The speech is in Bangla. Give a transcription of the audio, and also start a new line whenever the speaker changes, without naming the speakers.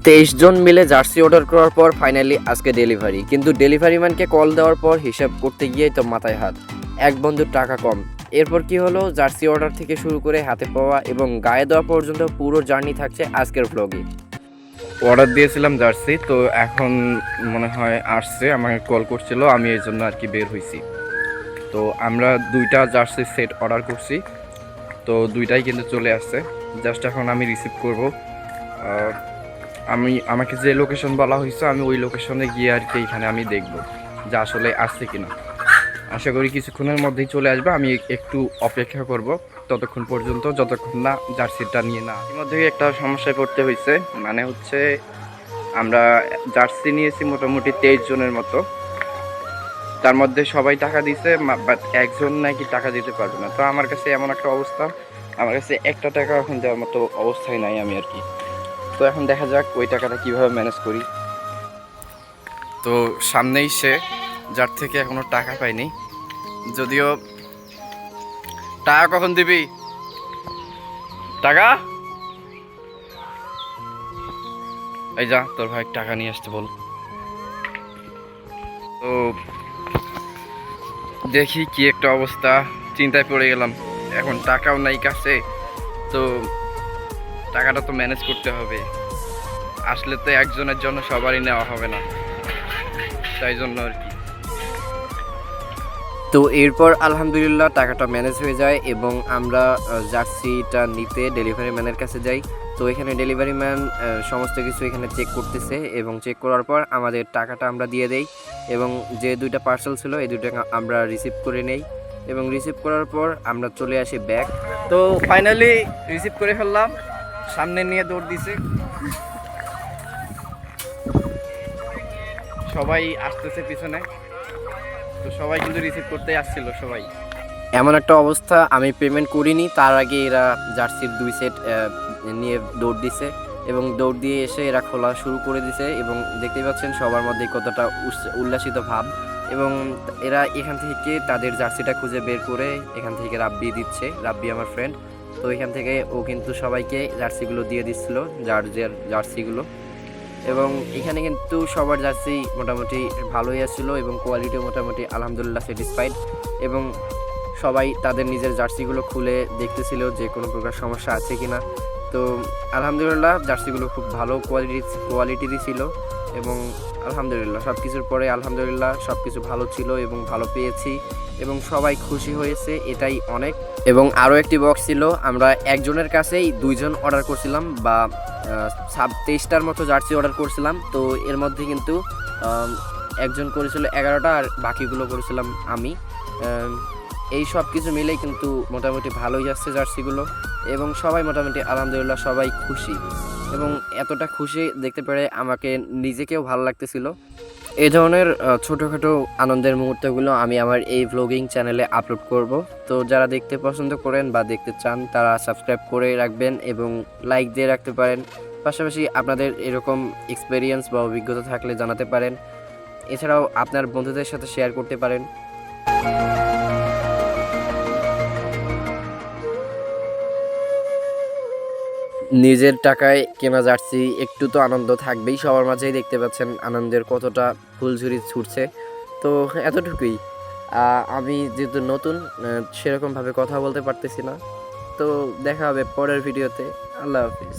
23 জন মিলে জার্সি অর্ডার করার পর ফাইনালি আজকে ডেলিভারি, কিন্তু ডেলিভারি ম্যানকে কল দেওয়ার পর হিসাব করতে গিয়েই তো মাথায় হাত, এক বন্ধুর টাকা কম। এরপর কি হলো, জার্সি অর্ডার থেকে শুরু করে হাতে পাওয়া এবং গায়ে দেওয়া পর্যন্ত পুরো জার্নি থাকছে আজকের ব্লগে। অর্ডার দিয়েছিলাম জার্সি, তো এখন মনে হয় আসছে, আমাকে কল করছিল, আমি এই জন্য আর কি বের হয়েছি। তো আমরা 2টা জার্সি সেট অর্ডার করছি, তো 2টাই কিন্তু চলে আসছে। জাস্ট এখন আমি রিসিভ করব। আমাকে যে লোকেশন বলা হয়েছে আমি ওই লোকেশনে গিয়ে আর কি এখানে আমি দেখব যে আসলে আসছে কিনা। আশা করি কিছুক্ষণের মধ্যেই চলে আসবে। আমি একটু অপেক্ষা করব ততক্ষণ পর্যন্ত, যতক্ষণ না জার্সিটা নিয়ে না। এর মধ্যে একটা সমস্যায় পড়তে হয়েছে, মানে হচ্ছে আমরা জার্সি নিয়েছি মোটামুটি 23 জনের মতো। তার মধ্যে সবাই টাকা দিছে, বাট একজন নাকি টাকা দিতে পারবে না। তো আমার কাছে এমন একটা অবস্থা, আমার কাছে একটা টাকা এখন দেওয়ার মতো অবস্থায় নাই আমি আর কি। তো এখন দেখা যাক ওই টাকাটা কিভাবে ম্যানেজ করি। তো সামনেই সে, যার থেকে এখনো টাকা পাইনি, যদিও টাকা কখন দিবি, টাকা এই যা তোর ভাই টাকা নিয়ে আসতে বল। তো দেখি কি একটা অবস্থা, চিন্তায় পড়ে গেলাম। এখন টাকাও নাই কাছে, তো টাকাটা তো ম্যানেজ করতে হবে। আসলে তো একজনের জন্য সবারই নেওয়া হবে না, তাই জন্য আর কি। তো এরপর আলহামদুলিল্লাহ টাকাটা ম্যানেজ হয়ে যায় এবং আমরা জার্সিটা নিতে ডেলিভারি ম্যানের কাছে যাই। তো এখানে ডেলিভারি ম্যান সমস্ত কিছু এখানে চেক করতেছে এবং চেক করার পর আমাদের টাকাটা আমরা দিয়ে দেই এবং যে 2টা পার্সেল ছিল এই 2টা আমরা রিসিভ করে নেই এবং রিসিভ করার পর আমরা চলে আসি ব্যাক। তো ফাইনালি রিসিভ করে ফেললাম, সামনে নিয়ে দৌড় দিছে, সবাই আসতেছে পিছনে। তো সবাই কিন্তু রিসিভ করতে আসছিল সবাই। এমন একটা অবস্থা, আমি পেমেন্ট করিনি তার আগে এরা জার্সির 2 সেট নিয়ে দৌড় দিছে এবং দৌড় দিয়ে এসে এরা খোলা শুরু করে দিছে এবং দেখতেই পাচ্ছেন সবার মধ্যে কতটা উল্লাসিত ভাব। এবং এরা এখান থেকে তাদের জার্সিটা খুঁজে বের করে এখান থেকে রাব্বি দিচ্ছে, রাব্বি আমার ফ্রেন্ড। তো এখান থেকে ও কিন্তু সবাইকে জার্সিগুলো দিয়ে দিচ্ছিল, যার জার্সিগুলো। এবং এখানে কিন্তু সবার জার্সি মোটামুটি ভালোই আসছিল এবং কোয়ালিটিও মোটামুটি আলহামদুলিল্লাহ স্যাটিসফাইড। এবং সবাই তাদের নিজের জার্সিগুলো খুলে দেখতেছিল যে কোনো প্রকার সমস্যা আছে কি না। তো আলহামদুলিল্লাহ জার্সিগুলো খুব ভালো কোয়ালিটিরই ছিল এবং আলহামদুলিল্লাহ সব কিছুর পরে আলহামদুলিল্লাহ সব কিছু ভালো ছিল এবং ভালো পেয়েছি এবং সবাই খুশি হয়েছে, এটাই অনেক। এবং আরও একটি বক্স ছিল, আমরা একজনের কাছেই 2জন অর্ডার করছিলাম বা 23টার মতো জার্সি অর্ডার করছিলাম। তো এর মধ্যে কিন্তু একজন করেছিল 11টা আর বাকিগুলো করেছিলাম আমি। এই সব কিছু মিলেই কিন্তু মোটামুটি ভালোই যাচ্ছে জার্সিগুলো এবং সবাই মোটামুটি আলহামদুলিল্লাহ সবাই খুশি এবং এতটা খুশি দেখতে পেরে আমাকে নিজেকেও ভালো লাগতেছিল। এই ধরনের ছোটোখাটো আনন্দের মুহূর্তগুলো আমি আমার এই ভ্লগিং চ্যানেলে আপলোড করব। তো যারা দেখতে পছন্দ করেন বা দেখতে চান তারা সাবস্ক্রাইব করে রাখবেন এবং লাইক দিয়ে রাখতে পারেন। পাশাপাশি আপনাদের এরকম এক্সপেরিয়েন্স বা অভিজ্ঞতা থাকলে জানাতে পারেন, এছাড়াও আপনার বন্ধুদের সাথে শেয়ার করতে পারেন। নিজের টাকায় কেনা জার্সি একটু তো আনন্দ থাকবেই সবার মাঝেই, দেখতে পাচ্ছেন আনন্দের কতটা ফুলঝুরি ছুটছে। তো এতটুকুই। আমি যেহেতু নতুন সেরকমভাবে কথা বলতে পারতেছি না। তো দেখা হবে পরের ভিডিওতে। আল্লাহ হাফিজ।